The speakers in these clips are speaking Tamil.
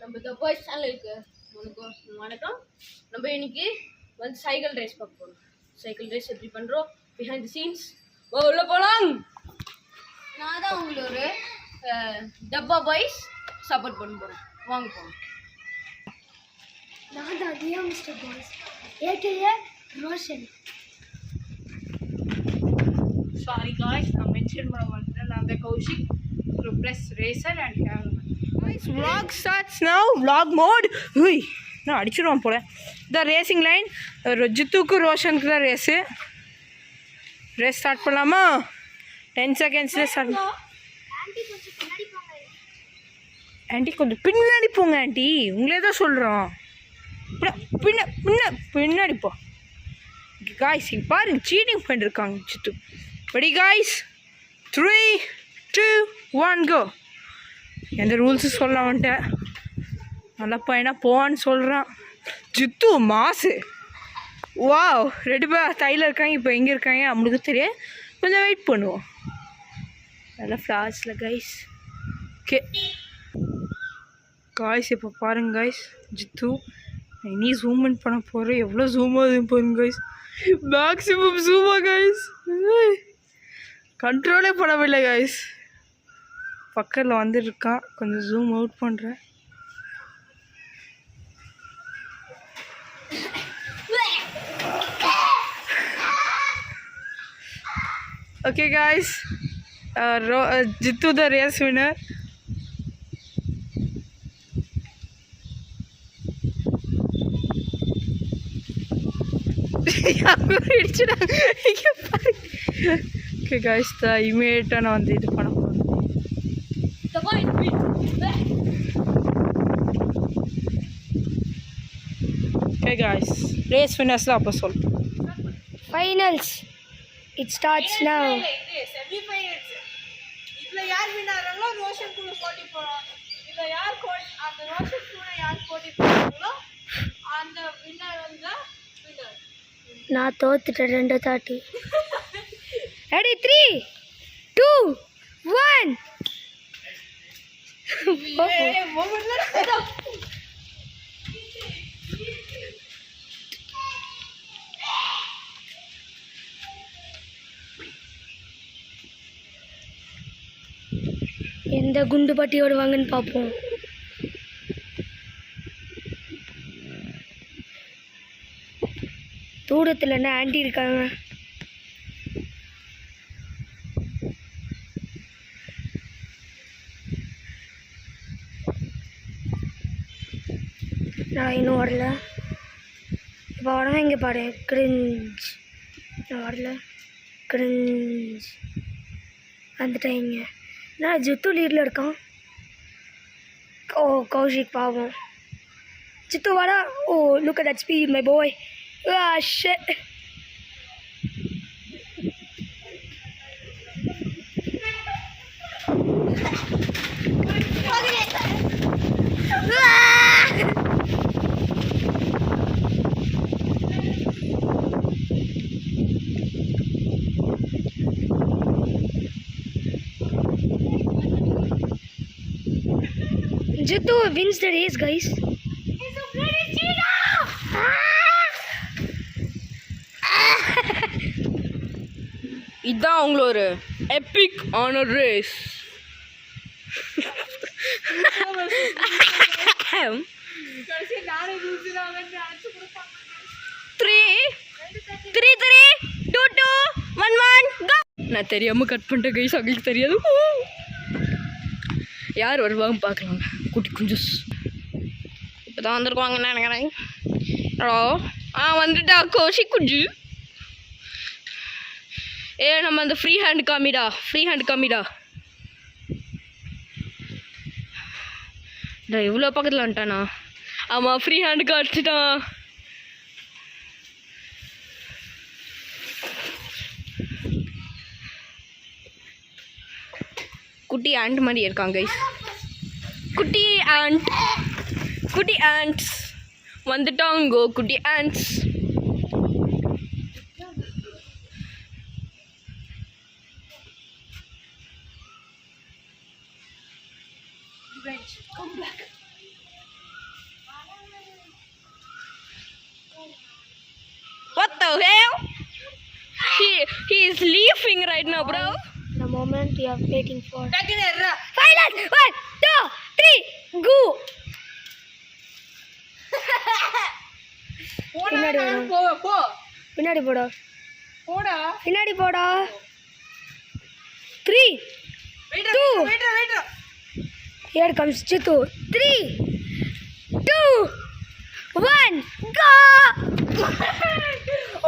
நம்ம த பாய்ஸ் சேனலுக்கு வணக்கம். நம்ம இன்னைக்கு வந்து சைக்கிள் ரேஸ் பார்க்க போகிறோம். சைக்கிள் ரேஸ் எப்படி பண்ணுறோம், பிஹைண்ட் தி சீன்ஸ் உள்ள போகலாம். நான் தான் உங்களுக்கு ஒரு டப்பா பாய்ஸ் சப்போர்ட் பண்ண போகிறேன். வாங்க போகலாம். நான் தான் Diya mister boys AK Roshan. Sorry guys, I mentioned my one. I'm the Kaushik, Progress Racer and cameraman. Guys, vlog starts now. Vlog mode. Hui, நான் அடிச்சிடுவோம் போல. The racing line. ஜித்துக்கு ரோஷனுக்கு தான் ரேஸு. ரேஸ் ஸ்டார்ட் பண்ணலாமா? 10 செகண்ட்ஸ்ல ஸ்டார்ட். ஆண்டி கொஞ்சம் பின்னாடி போங்க ஆண்டி, உங்களே தான் சொல்கிறோம். பின்னாடி போ காய்ஸ். பாருங்க சீட்டிங் பண்ணிருக்காங்க ஜித்து. Ready guys? 3, 2, 1 go. எந்த ரூல்ஸு சொல்ல வந்துட்டேன். நல்ல பையனா போவான்னு சொல்கிறான் ஜித்து. மாசு. வாவ், ரெண்டு பேர் தையில் இருக்காங்க. இப்போ எங்கே இருக்காங்க நம்மளுக்கு தெரியும். கொஞ்சம் வெயிட் பண்ணுவோம். நல்லா ஃப்ளாஷில் கைஸ். ஓகே காய்ஸ், இப்போ பாருங்க கைஸ். ஜித்து இனி ஜூம் இன் பண்ண போகிறேன். எவ்வளோ ஜூம் ஆகுது பாருங்க கைஸ். Maximum ஜூமா guys. கண்ட்ரோலே பண்ணவில்லை கைஸ். பக்கத்தில் வந்துருக்கான். கொஞ்சம் ஜூம் அவுட் பண்ணுறேன். Okay guys, Jithu the race winner. Okay guys, இமீடியட்டாக நான் வந்து இது பண்ண போகிறேன். ஓகே கைஸ், ரேஸ் வின்னர்ஸில் அப்போ சொல். Finals it starts now. இதில் யார் வின்னாரங்களோ ரோஷன் கூட போட்டி போகிறோம். இதில் யார் அந்த ரோஷன் கூட யார் போட்டி போகிறாங்களோ அந்த வின்னர் வந்து வின்னர். நான் தோத்துட்டேன் 2 தாட்டி. ரெடி 3, 2, 1. எந்த குண்டு பட்டியோடு வாங்கன்னு பார்ப்போம். தூரத்தில் என்ன ஆண்டி இருக்காங்க. நான் இன்னும் வரல. இப்போ வரணும். இங்கே பாரு, கிரிஞ்ச். நான் வரல. கிரிஞ்ச் வந்துட்டேங்க. நான் ஜித்து லீடில் இருக்கான். ஓ கௌஷிக் பாவம். ஜித்து வாடா. Oh look at that speed my boy. Ah shit. Jittu wins the race, guys. He's a bloody cheetah! இதுதான் அவங்களோட எபிக் ஆனர் ரேஸ். 3, 2, 1 go. நான் தெரியாமல் கட் பண்ணிட்டேன் கைஸ். அவங்களுக்கு தெரியாது. யார் வருவாங்க பார்க்கலாம். குட்டி குஞ்சஸ் இப்போ தான் வந்திருக்குவாங்கன்னு நினைக்கிறேன். ஹலோ, வந்துட்டா கோஷி குஞ்சு. நம்ம அந்த ஃப்ரீ ஹேண்ட் காமிடா. இவ்வளோ பக்கத்தில் வந்துட்டானா? ஆமாம், ஃப்ரீ ஹேண்டு காமிச்சிட்டான். குட்டி ஆண்ட் மாதிரி இருக்காங்க கைஸ். குட்டி ஆண்ட்ஸ் வந்துட்டாங்கோ. குட்டி ants. Come back. he is leaving right now, bro. The moment we are waiting for. டக்குன்னு ஏறுடா. Final! 1, 2, 3, go! போடா, பின்னாடி நானும் போ. பின்னாடி போடா. போடா. பின்னாடி போடா. 3, Wait, 2. wait. Here comes Chitu. 3, 2, 1, go!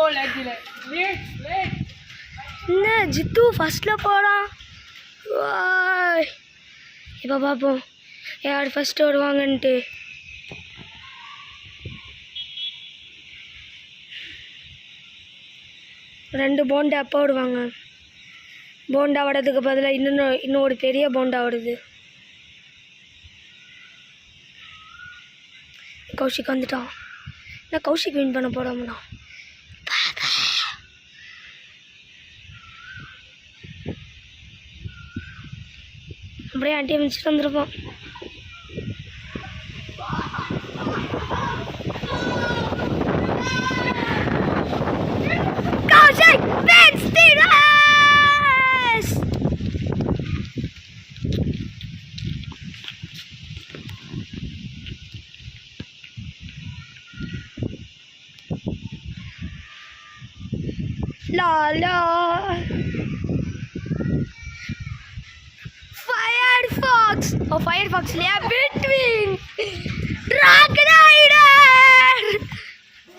Oh, lagi. Wait. என்ன ஜித்து ஃபர்ஸ்ட்டில் போகிறான். இப்போ பார்ப்போம் யார் ஃபஸ்ட்டு வருவாங்கன்ட்டு. ரெண்டு போண்டா அப்போ விடுவாங்க. போண்டா வடதுக்கு பதிலாக இன்னொரு பெரிய போண்டா வருது. கௌஷிக் வந்துட்டான். நான் கௌஷிக் வின் பண்ண போடாமண்ணா. அப்படியே ஆண்டி மிச்சிட்டு வந்துருப்போம். Kaushik wins the race! La la Firefox! Oh, Firefox இல்லையா? Between Drag Rider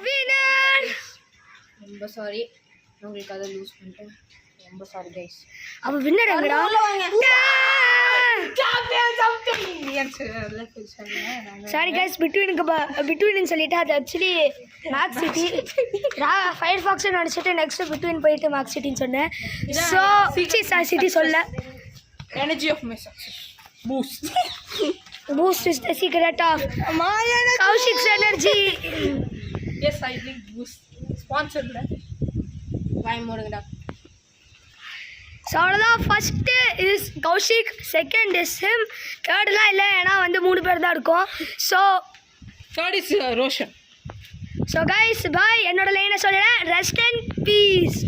winner! ரொம்ப சாரி உங்களுக்கு அதை லூஸ் பண்ணிட்டேன். ரொம்ப சாரி கைஸ். அவ வின்னர் எங்கடா? சாரி கைஸ், பிட்வீன் சொல்லிட்டு அது ஆக்சுவலி மேக்ஸ் சிட்டி ஃபயர்ஃபாக்ஸ் நினச்சிட்டு நெக்ஸ்ட் பிட்வீன் போயிட்டு மேக்ஸ் சிட்டின்னு சொன்னேன். ஸோ சிட்டி சொல்ல Energy of my success. Boost is the secret of Kaushik's energy. Yes, I drink Boost. Sponsored. வாய் மூடுங்கடா. ஸோ அவ்வளோதான். First is Kaushik, second is him, தேர்டெலாம் இல்லை, ஏன்னா வந்து 3 பேர் தான் இருக்கும். So Third is Roshan. Guys bye. என்னோட லைனை சொல்லிடுறேன். Rest and piece.